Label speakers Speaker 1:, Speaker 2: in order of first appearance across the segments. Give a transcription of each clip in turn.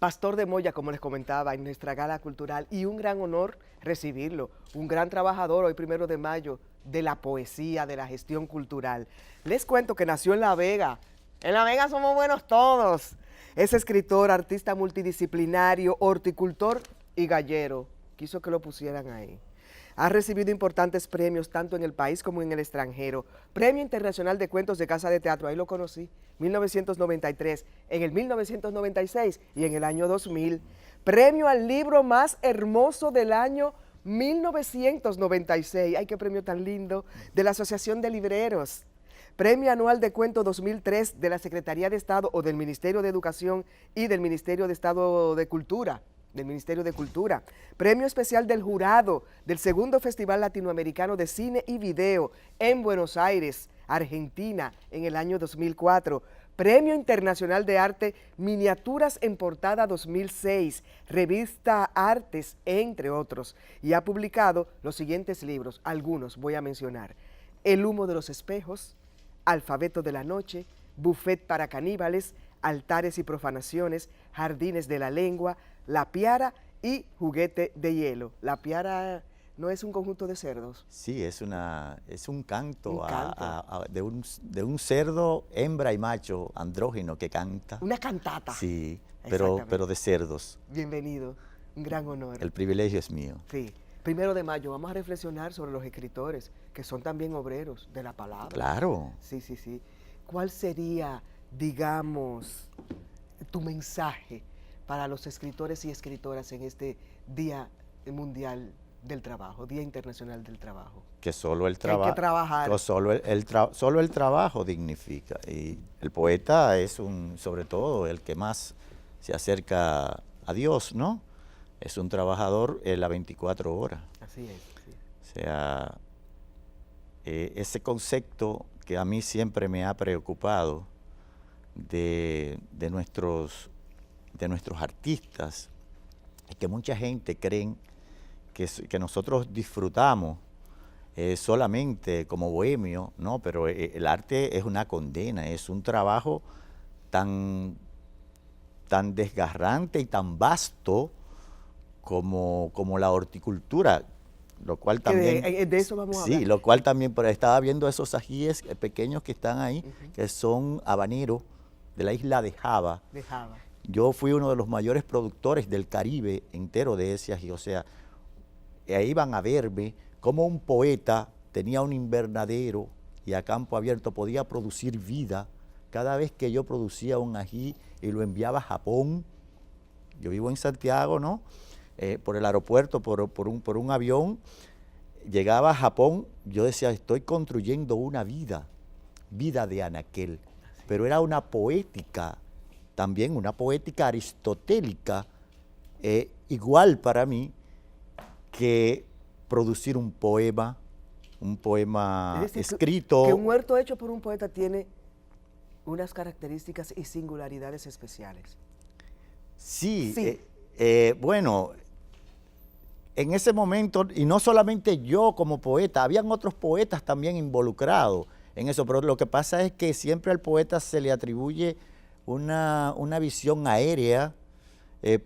Speaker 1: Pastor de Moya, como les comentaba, en nuestra gala cultural, y un gran honor recibirlo, un gran trabajador hoy 1 de mayo de la poesía, de la gestión cultural. Les cuento que nació en La Vega. En La Vega somos buenos todos. Es escritor, artista multidisciplinario, horticultor y gallero. Quiso que lo pusieran ahí. Ha recibido importantes premios tanto en el país como en el extranjero. Premio Internacional de Cuentos de Casa de Teatro, ahí lo conocí, 1993, en el 1996 y en el año 2000. Premio al libro más hermoso del año 1996, ¡ay, qué premio tan lindo!, de la Asociación de Libreros. Premio Anual de Cuento 2003 de la Secretaría de Estado o del Ministerio de Educación y del Ministerio de Estado de Cultura. Premio Especial del Jurado del Segundo Festival Latinoamericano de Cine y Video en Buenos Aires, Argentina, en el año 2004. Premio Internacional de Arte Miniaturas en Portada 2006, Revista Artes, entre otros. Y ha publicado los siguientes libros, algunos voy a mencionar: El humo de los espejos, Alfabeto de la noche, Buffet para caníbales, Altares y profanaciones, Jardines de la lengua, La piara y Juguete de hielo. La piara no es un conjunto de cerdos.
Speaker 2: Sí, es un canto, de un cerdo, hembra y macho, andrógino, que canta.
Speaker 1: Una cantata.
Speaker 2: Sí, pero de cerdos.
Speaker 1: Bienvenido, un gran honor.
Speaker 2: El privilegio es mío.
Speaker 1: Sí. 1 de mayo, vamos a reflexionar sobre los escritores, que son también obreros de la palabra.
Speaker 2: Claro.
Speaker 1: Sí. ¿Cuál sería, digamos, tu mensaje para los escritores y escritoras en este Día Mundial del Trabajo, Día Internacional del Trabajo?
Speaker 2: Que solo el trabajo.
Speaker 1: Hay que trabajar.
Speaker 2: Solo el trabajo dignifica. Y el poeta es sobre todo el que más se acerca a Dios, ¿no? Es un trabajador las 24 horas.
Speaker 1: Así es. Sí.
Speaker 2: O sea, ese concepto que a mí siempre me ha preocupado de nuestros artistas, es que mucha gente cree que nosotros disfrutamos solamente como bohemios, ¿no? Pero el arte es una condena, es un trabajo tan desgarrante y tan vasto como la horticultura, lo cual también...
Speaker 1: De eso vamos a hablar.
Speaker 2: Sí, lo cual también, pero estaba viendo esos ajíes pequeños que están ahí, que son habaneros de la isla de Java.
Speaker 1: De Java.
Speaker 2: Yo fui uno de los mayores productores del Caribe entero de ese ají, o sea, ahí van a verme cómo un poeta tenía un invernadero y a campo abierto podía producir vida. Cada vez que yo producía un ají y lo enviaba a Japón, yo vivo en Santiago, ¿no? Por el aeropuerto, por un avión, llegaba a Japón, yo decía, estoy construyendo una vida de anaquel, pero era una poética, también una poética aristotélica, igual para mí que producir un poema es decir, escrito.
Speaker 1: Que un huerto hecho por un poeta tiene unas características y singularidades especiales.
Speaker 2: Sí. Bueno, en ese momento, y no solamente yo como poeta, habían otros poetas también involucrados en eso, pero lo que pasa es que siempre al poeta se le atribuye una visión aérea,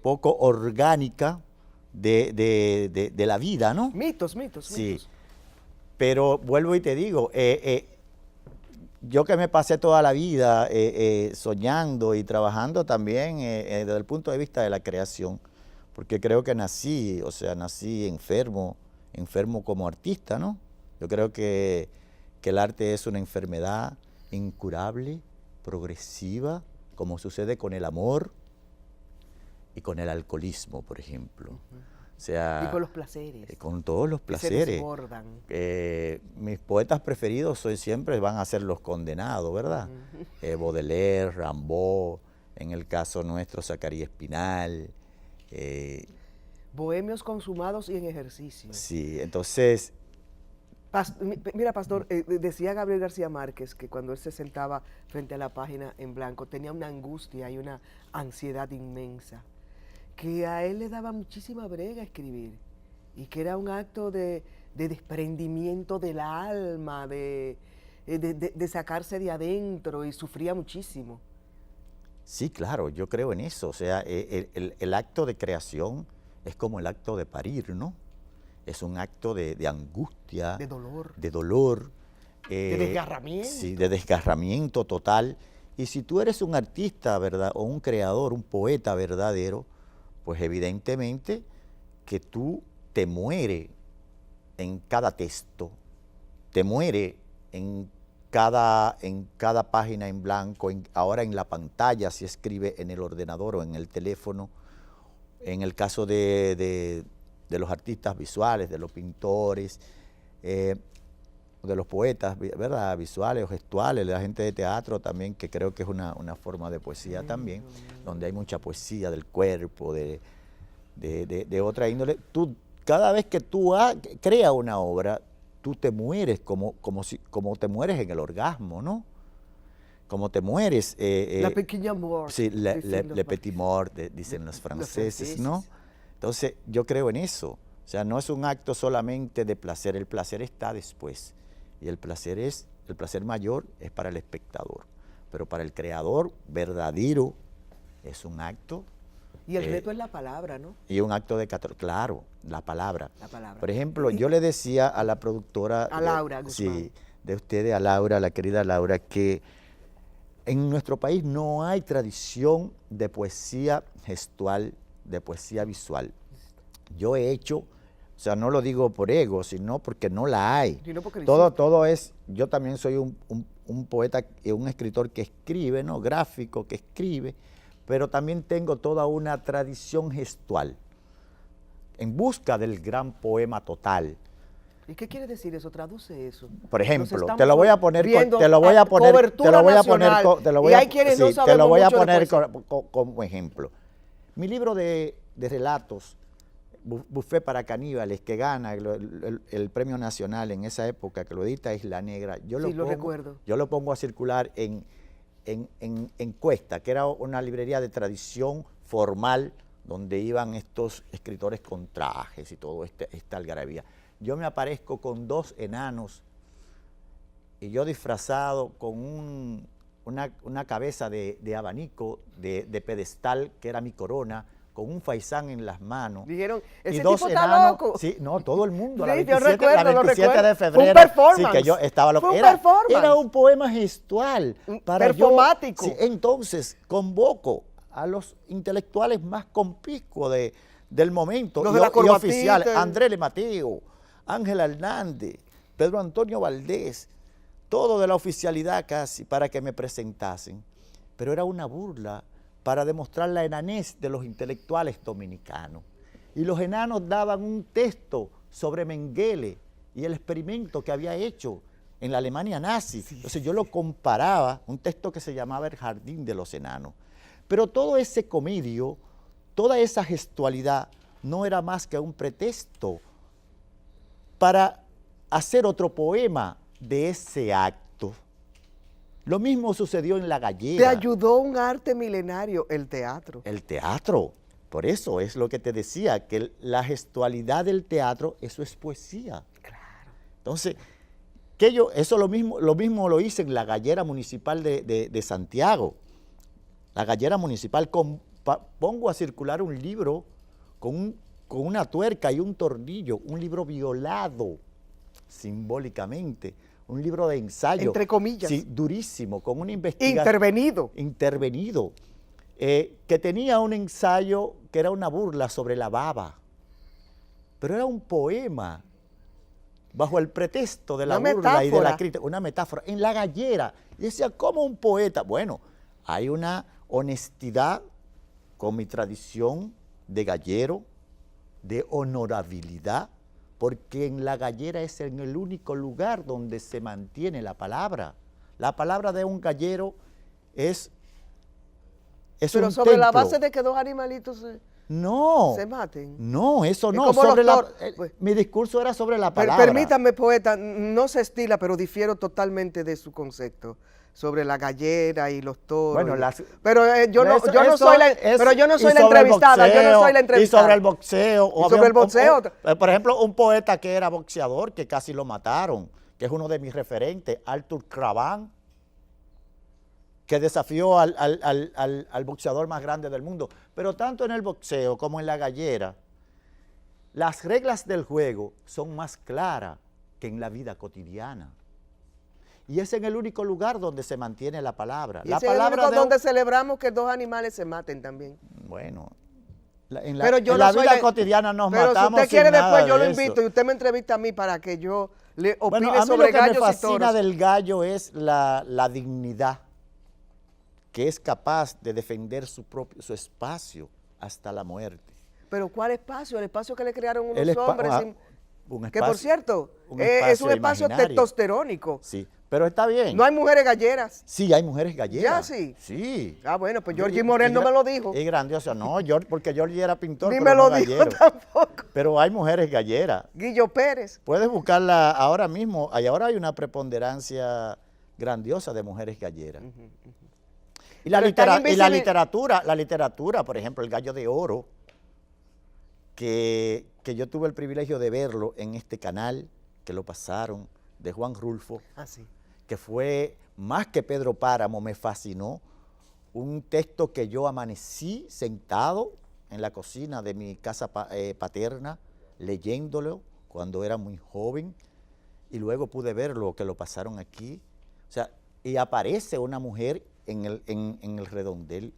Speaker 2: poco orgánica de la vida, ¿no?
Speaker 1: Mitos.
Speaker 2: Sí, pero vuelvo y te digo, yo que me pasé toda la vida soñando y trabajando también desde el punto de vista de la creación, porque creo que nací enfermo como artista, ¿no? Yo creo que el arte es una enfermedad incurable, progresiva, como sucede con el amor y con el alcoholismo, por ejemplo. O sea,
Speaker 1: y con los placeres.
Speaker 2: Con todos los placeres.
Speaker 1: Se desbordan.
Speaker 2: Mis poetas preferidos siempre van a ser los condenados, ¿verdad? Baudelaire, Rimbaud, en el caso nuestro, Zacarías Espinal.
Speaker 1: Bohemios consumados y en ejercicio.
Speaker 2: Sí, entonces...
Speaker 1: Mira, Pastor, decía Gabriel García Márquez que cuando él se sentaba frente a la página en blanco tenía una angustia y una ansiedad inmensa, que a él le daba muchísima brega escribir y que era un acto de desprendimiento del alma, de sacarse de adentro, y sufría muchísimo.
Speaker 2: Sí, claro, yo creo en eso. O sea, el acto de creación es como el acto de parir, ¿no? Es un acto de angustia, de dolor,
Speaker 1: de desgarramiento.
Speaker 2: Sí, de desgarramiento total. Y si tú eres un artista, ¿verdad? O un creador, un poeta verdadero, pues evidentemente que tú te mueres en cada texto, te muere en cada página en blanco, ahora en la pantalla, si escribe en el ordenador o en el teléfono. En el caso de los artistas visuales, de los pintores, de los poetas, ¿verdad? Visuales o gestuales, de la gente de teatro también, que creo que es una forma de poesía también, donde hay mucha poesía del cuerpo, de otra índole. Cada vez que tú creas una obra, tú te mueres como te mueres en el orgasmo, ¿no? Como te mueres.
Speaker 1: La pequeña mort.
Speaker 2: Sí, le petit mort, dicen los franceses, ¿no? Entonces, yo creo en eso. O sea, no es un acto solamente de placer, el placer está después. Y el placer mayor es para el espectador. Pero para el creador verdadero es un acto.
Speaker 1: Y el reto es la palabra, ¿no?
Speaker 2: Y un acto claro, la palabra.
Speaker 1: La palabra.
Speaker 2: Por ejemplo, yo le decía a la productora...
Speaker 1: A Laura Guzmán.
Speaker 2: Sí, de ustedes, a Laura, la querida Laura, que en nuestro país no hay tradición de poesía gestual, de poesía visual. Yo he hecho, o sea, no lo digo por ego, sino porque no la hay. Todo es, yo también soy un poeta, un escritor que escribe, ¿no? Gráfico, que escribe, pero también tengo toda una tradición gestual en busca del gran poema total.
Speaker 1: ¿Y qué quiere decir eso? Traduce eso.
Speaker 2: Por ejemplo, te lo voy a poner como ejemplo. Mi libro de relatos, Buffet para Caníbales, que gana el premio nacional en esa época, que lo edita Isla Negra, yo lo pongo a circular en Cuesta, que era una librería de tradición formal, donde iban estos escritores con trajes y todo esta algarabía. Yo me aparezco con 2 enanos y yo disfrazado con una cabeza de abanico, de pedestal, que era mi corona, con un faisán en las manos.
Speaker 1: Dijeron,
Speaker 2: ese
Speaker 1: tipo está loco.
Speaker 2: Sí, no, todo el mundo.
Speaker 1: Sí,
Speaker 2: la 27 de febrero.
Speaker 1: Fue un performance.
Speaker 2: Sí, que yo estaba loco. Era un poema gestual.
Speaker 1: Performático.
Speaker 2: Sí, entonces, convoco a los intelectuales más conspicuos del momento y oficiales. Andrés Le Mateo, Ángela Hernández, Pedro Antonio Valdés, todo de la oficialidad casi, para que me presentasen. Pero era una burla para demostrar la enanez de los intelectuales dominicanos. Y los enanos daban un texto sobre Mengele y el experimento que había hecho en la Alemania nazi. Entonces yo lo comparaba, un texto que se llamaba El Jardín de los Enanos. Pero todo ese comedio, toda esa gestualidad, no era más que un pretexto para hacer otro poema de ese acto. Lo mismo sucedió en La Gallera.
Speaker 1: Te ayudó un arte milenario, el teatro.
Speaker 2: El teatro, por eso es lo que te decía, que la gestualidad del teatro, eso es poesía.
Speaker 1: Claro.
Speaker 2: Entonces, eso lo mismo lo hice en la Gallera Municipal de Santiago. La Gallera Municipal, pongo a circular un libro con una tuerca y un tornillo, un libro violado simbólicamente, un libro de ensayo.
Speaker 1: Entre comillas.
Speaker 2: Sí, durísimo, con una investigación.
Speaker 1: Intervenido.
Speaker 2: Que tenía un ensayo que era una burla sobre la baba, pero era un poema bajo el pretexto de la burla y de la crítica, una metáfora, en La Gallera. Y decía, ¿cómo un poeta? Bueno, hay una honestidad con mi tradición de gallero, de honorabilidad, porque en La Gallera es en el único lugar donde se mantiene la palabra. La palabra de un gallero es
Speaker 1: pero
Speaker 2: un
Speaker 1: sobre
Speaker 2: templo.
Speaker 1: La base de que 2 animalitos se maten.
Speaker 2: No, eso no. Mi discurso era sobre la palabra.
Speaker 1: Permítame, poeta, no se estila, pero difiero totalmente de su concepto sobre la gallera y los toros.
Speaker 2: Bueno,
Speaker 1: yo no soy la entrevistada.
Speaker 2: Y sobre el boxeo.
Speaker 1: ¿Y sobre el boxeo?
Speaker 2: Por ejemplo, un poeta que era boxeador, que casi lo mataron, que es uno de mis referentes, Arthur Cravant. que desafió al boxeador más grande del mundo. Pero tanto en el boxeo como en la gallera, las reglas del juego son más claras que en la vida cotidiana. Y es en el único lugar donde se mantiene la palabra.
Speaker 1: Y
Speaker 2: la
Speaker 1: es el
Speaker 2: palabra
Speaker 1: único donde celebramos que dos animales se maten también.
Speaker 2: Bueno,
Speaker 1: En
Speaker 2: la vida cotidiana nos matamos.
Speaker 1: Pero si usted quiere
Speaker 2: sin
Speaker 1: después,
Speaker 2: nada
Speaker 1: yo lo
Speaker 2: de
Speaker 1: invito
Speaker 2: eso.
Speaker 1: y usted me entrevista a mí para que yo le opine
Speaker 2: Bueno, a mí
Speaker 1: sobre
Speaker 2: lo que
Speaker 1: gallos
Speaker 2: me
Speaker 1: y
Speaker 2: fascina
Speaker 1: toros.
Speaker 2: del gallo es la dignidad, que es capaz de defender su espacio hasta la muerte.
Speaker 1: Pero ¿cuál espacio? El espacio que le crearon unos
Speaker 2: El
Speaker 1: hombres.
Speaker 2: un
Speaker 1: Que por cierto,
Speaker 2: un
Speaker 1: es un
Speaker 2: espacio
Speaker 1: espacio
Speaker 2: imaginario.
Speaker 1: testosterónico.
Speaker 2: Sí, pero está bien.
Speaker 1: No hay mujeres galleras.
Speaker 2: Sí, hay mujeres galleras.
Speaker 1: ¿Ya sí?
Speaker 2: Sí.
Speaker 1: Ah, bueno, pues Georgie Morel no me lo dijo.
Speaker 2: Es grandioso. No, porque Georgie era pintor,
Speaker 1: Ni
Speaker 2: pero
Speaker 1: me lo
Speaker 2: no
Speaker 1: dijo
Speaker 2: gallero.
Speaker 1: tampoco.
Speaker 2: Pero hay mujeres galleras.
Speaker 1: Guillo Pérez.
Speaker 2: Puedes buscarla ahora mismo. Ahora hay una preponderancia grandiosa de mujeres galleras. Y la literatura, por ejemplo, El Gallo de Oro, que yo tuve el privilegio de verlo en este canal, que lo pasaron, de Juan Rulfo,
Speaker 1: Sí.
Speaker 2: que fue más que Pedro Páramo, me fascinó, un texto que yo amanecí sentado en la cocina de mi casa paterna, leyéndolo cuando era muy joven, y luego pude verlo, que lo pasaron aquí, o sea, y aparece una mujer en el redondel,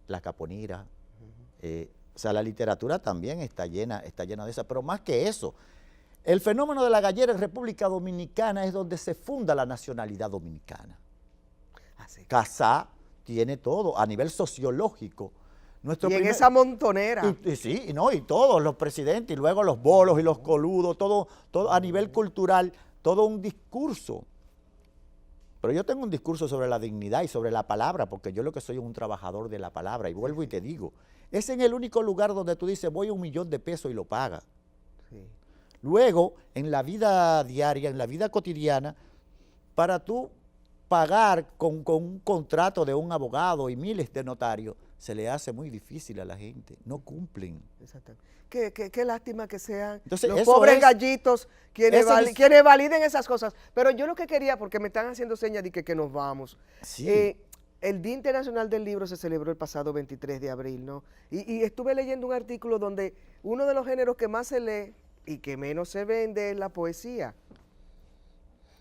Speaker 2: la caponira, o sea, la literatura también está llena de eso, pero más que eso, el fenómeno de la gallera en República Dominicana es donde se funda la nacionalidad dominicana.
Speaker 1: Así.
Speaker 2: Casá tiene todo a nivel sociológico.
Speaker 1: Y en esa montonera.
Speaker 2: Y todos los presidentes, y luego los bolos y los coludos, todo a nivel cultural, todo un discurso. Pero yo tengo un discurso sobre la dignidad y sobre la palabra, porque yo lo que soy es un trabajador de la palabra, y vuelvo y te digo, es en el único lugar donde tú dices, voy a $1.000.000 y lo pagas.
Speaker 1: Sí.
Speaker 2: Luego, en la vida diaria, en la vida cotidiana, para tú pagar con un contrato de un abogado y miles de notarios, se le hace muy difícil a la gente, no cumplen.
Speaker 1: Exactamente. Qué lástima que sean
Speaker 2: Entonces,
Speaker 1: los pobres gallitos quienes validen esas cosas. Pero yo lo que quería, porque me están haciendo señas de que nos vamos.
Speaker 2: Sí.
Speaker 1: El Día Internacional del Libro se celebró el pasado 23 de abril, ¿no? Y estuve leyendo un artículo donde uno de los géneros que más se lee y que menos se vende es la poesía,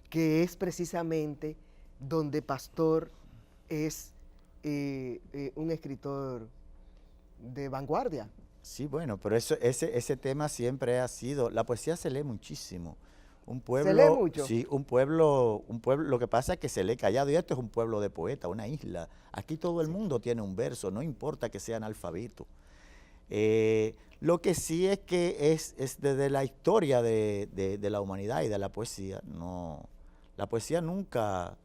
Speaker 1: que es precisamente donde Pastor es un escritor de vanguardia.
Speaker 2: Sí, bueno, pero ese tema siempre ha sido, la poesía se lee muchísimo. Un pueblo,
Speaker 1: ¿Se lee mucho?
Speaker 2: Sí, un pueblo, lo que pasa es que se lee callado, y esto es un pueblo de poetas, una isla. Aquí todo el mundo tiene un verso, no importa que sea analfabeto. Lo que sí es que es desde la historia de la humanidad y de la poesía, no, la poesía nunca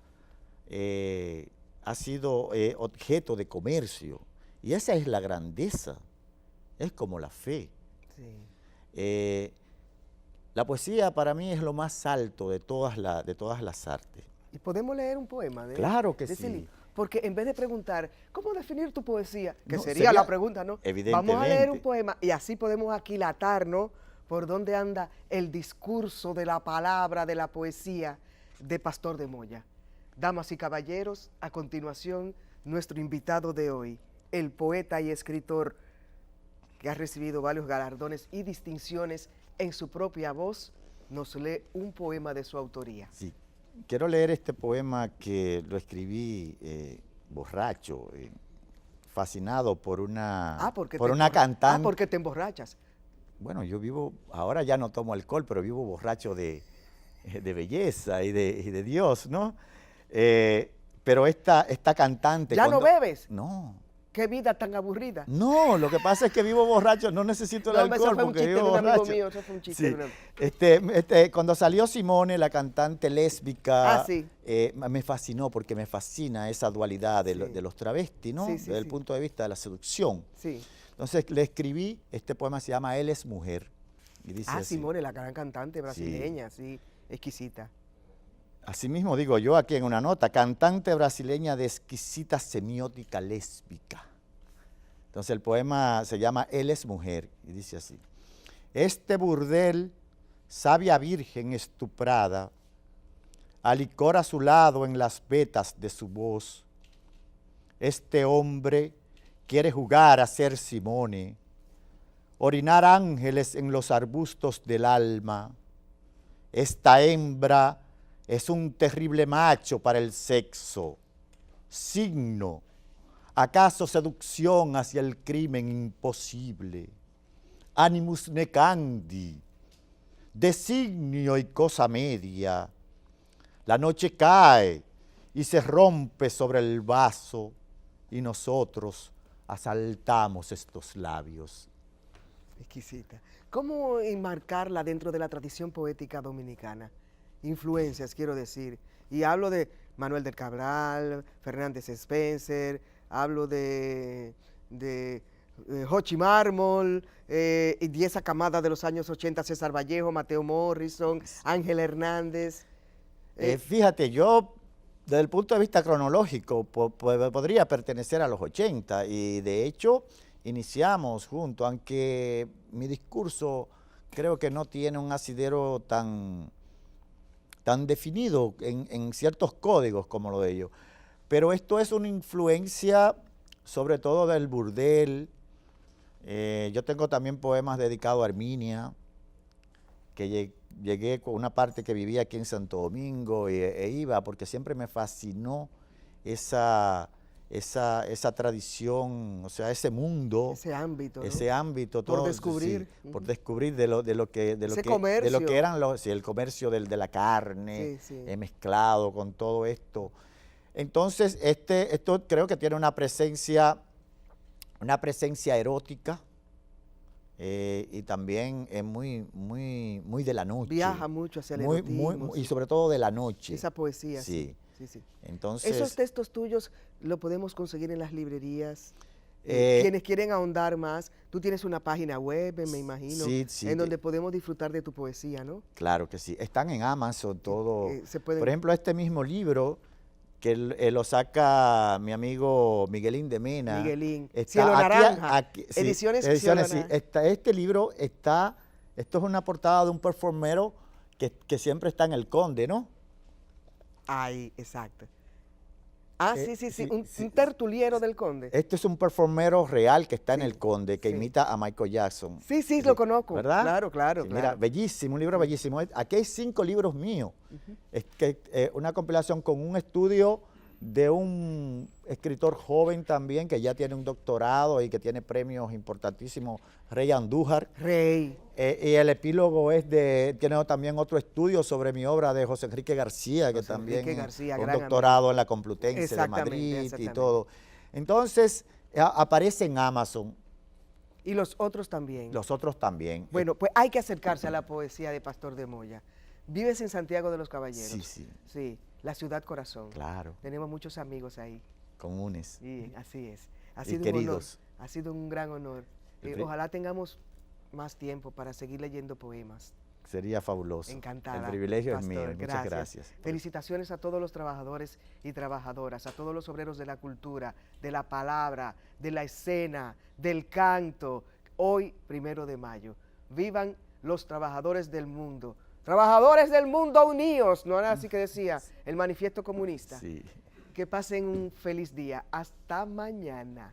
Speaker 2: ha sido objeto de comercio, y esa es la grandeza, es como la fe. Sí. La poesía para mí es lo más alto de todas las artes.
Speaker 1: ¿Y podemos leer un poema?
Speaker 2: Claro que sí.
Speaker 1: Libro? Porque en vez de preguntar, ¿cómo definir tu poesía? Que
Speaker 2: no,
Speaker 1: sería la pregunta, ¿no?
Speaker 2: Evidentemente.
Speaker 1: Vamos a leer un poema y así podemos aquilatarnos por dónde anda el discurso de la palabra, de la poesía de Pastor de Moya. Damas y caballeros, a continuación, nuestro invitado de hoy, el poeta y escritor que ha recibido varios galardones y distinciones en su propia voz, nos lee un poema de su autoría.
Speaker 2: Sí, quiero leer este poema que lo escribí borracho, fascinado por una cantante.
Speaker 1: Ah, porque te emborrachas.
Speaker 2: Bueno, yo vivo, ahora ya no tomo alcohol, pero vivo borracho de belleza y de Dios, ¿no? Pero esta cantante...
Speaker 1: ¿Ya no bebes?
Speaker 2: No.
Speaker 1: ¿Qué vida tan aburrida?
Speaker 2: No, lo que pasa es que vivo borracho, no necesito el alcohol porque vivo borracho.
Speaker 1: Eso fue un chiste.
Speaker 2: Sí. Cuando salió Simone, la cantante lésbica,
Speaker 1: sí.
Speaker 2: Me fascinó porque me fascina esa dualidad de los travestis, ¿no? Desde el punto de vista de la seducción.
Speaker 1: Sí.
Speaker 2: Entonces le escribí, este poema se llama Él es mujer. Y dice así,
Speaker 1: Simone, la gran cantante brasileña, sí, exquisita.
Speaker 2: Así mismo digo yo aquí en una nota, cantante brasileña de exquisita semiótica lésbica. Entonces el poema se llama Él es mujer y dice así: este burdel, sabia virgen estuprada, al licor a su lado en las vetas de su voz. Este hombre quiere jugar a ser Simone, orinar ángeles en los arbustos del alma. Esta hembra es un terrible macho para el sexo, signo, acaso seducción hacia el crimen imposible, animus necandi, designio y cosa media. La noche cae y se rompe sobre el vaso y nosotros asaltamos estos labios.
Speaker 1: Exquisita. ¿Cómo enmarcarla dentro de la tradición poética dominicana? Influencias, quiero decir. Y hablo de Manuel del Cabral, Fernández Spencer, hablo de Jochi Mármol, y de esa camada de los años 80, César Vallejo, Mateo Morrison, Ángel Hernández.
Speaker 2: Fíjate, yo desde el punto de vista cronológico podría pertenecer a los 80 y de hecho iniciamos juntos, aunque mi discurso creo que no tiene un asidero tan definido en ciertos códigos como lo de ellos. Pero esto es una influencia sobre todo del burdel. Yo tengo también poemas dedicados a Herminia, que llegué con una parte que vivía aquí en Santo Domingo e iba porque siempre me fascinó esa tradición, o sea, ese mundo,
Speaker 1: ese ámbito, ¿no?
Speaker 2: Ese ámbito, todo,
Speaker 1: por descubrir,
Speaker 2: sí, por descubrir de lo que eran el comercio de la carne,
Speaker 1: sí.
Speaker 2: Mezclado con todo esto. Entonces, esto creo que tiene una presencia erótica. Y también es muy de la noche.
Speaker 1: Viaja mucho hacia el erotismo.
Speaker 2: Y sobre todo de la noche.
Speaker 1: Esa poesía, sí.
Speaker 2: Entonces,
Speaker 1: esos textos tuyos lo podemos conseguir en las librerías. Quienes quieren ahondar más, tú tienes una página web, me imagino, en donde podemos disfrutar de tu poesía, ¿no?
Speaker 2: Claro que sí. Están en Amazon todo.
Speaker 1: Por
Speaker 2: ejemplo, este mismo libro que lo saca mi amigo Miguelín de Mena.
Speaker 1: Miguelín, Cielo Naranja, Ediciones Cielo
Speaker 2: Naranja. Este libro esto es una portada de un performero que siempre está en el Conde, ¿no?
Speaker 1: Ay, exacto. Un tertuliero del Conde.
Speaker 2: Este es un performero real que está en el Conde, que imita a Michael Jackson.
Speaker 1: Sí, lo conozco.
Speaker 2: ¿Verdad?
Speaker 1: Claro.
Speaker 2: Mira, bellísimo, un libro bellísimo. Aquí hay 5 libros míos. Es una compilación con un estudio de un escritor joven también, que ya tiene un doctorado y que tiene premios importantísimos, Rey Andújar. Y el epílogo tiene también otro estudio sobre mi obra de José Enrique García, que también un doctorado en la Complutense de Madrid y todo. Entonces, aparece en Amazon.
Speaker 1: Y los otros también.
Speaker 2: Los otros también.
Speaker 1: Bueno, pues hay que acercarse a la poesía de Pastor de Moya. Vives en Santiago de los Caballeros. Sí, la ciudad corazón.
Speaker 2: Claro.
Speaker 1: Tenemos muchos amigos ahí.
Speaker 2: Comunes.
Speaker 1: Sí, así es. Ha
Speaker 2: sido queridos.
Speaker 1: Un honor. Ha sido un gran honor. Ojalá tengamos más tiempo para seguir leyendo poemas.
Speaker 2: Sería fabuloso.
Speaker 1: Encantada.
Speaker 2: El privilegio
Speaker 1: Pastor,
Speaker 2: es mío. Muchas gracias.
Speaker 1: Felicitaciones a todos los trabajadores y trabajadoras, a todos los obreros de la cultura, de la palabra, de la escena, del canto. Hoy, 1 de mayo. Vivan los trabajadores del mundo. Trabajadores del mundo unidos, ¿no era así que decía el manifiesto comunista?
Speaker 2: Sí.
Speaker 1: Que pasen un feliz día. Hasta mañana.